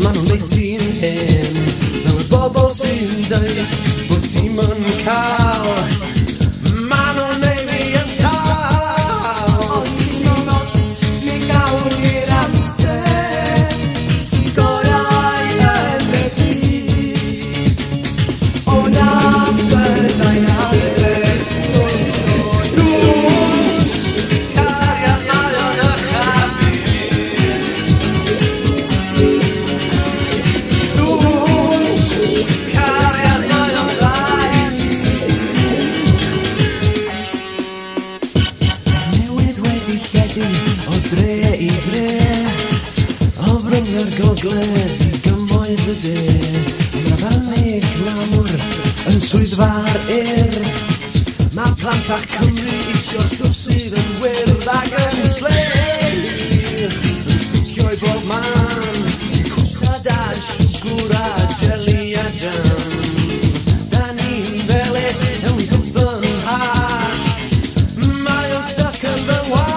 ma' nhw'n neud ti'n hen, fel y bobl sy'n dweud bod ti'n yn cael, ma' nhw'n neud fi yn sal. Ond dim ots, mi gawn ni'r amser gorau yn y byd. O na byddai'n amser o dre i dre, o fryngau'r gogledd i gymoedd y de. Mae fannu glamwr yn swyddfa'r urdd, mae plant bach Cymru isio stwff sydd yn wyrdd ac yn Sleim, yn sticio i bob man, cwstad a siwgr a jeli a jam. Da ni'n felys yn gyfynhad, mae o'n stuck yn fy wad.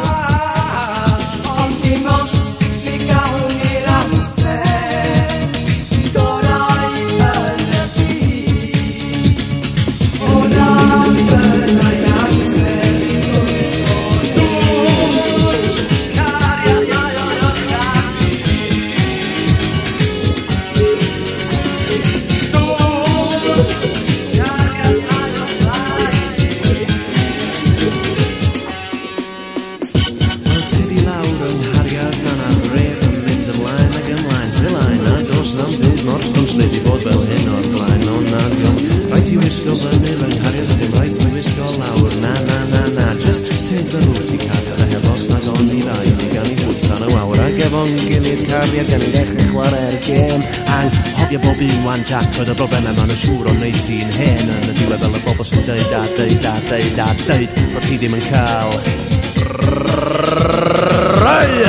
Nid i fod fel hyn o'r blaen, ond na diolch. Rhaid i wisgo fyny fy nghariad, dim rhaid i wisgo lawr. Na, just tyd yr wt i cariad, a hefos nag ond i rhaid i gan i hwt tan y wawr. Ac efo'n gilydd cariad, gan i ddechrau chwarae'r gêm. Anghofio bob un wan Jack, roedd y broblemau ma'n y siŵr o'n neud ti'n hen. Yn y diwedd fel y bobl sy'n deud, bod ti ddim yn cael. Rhaid!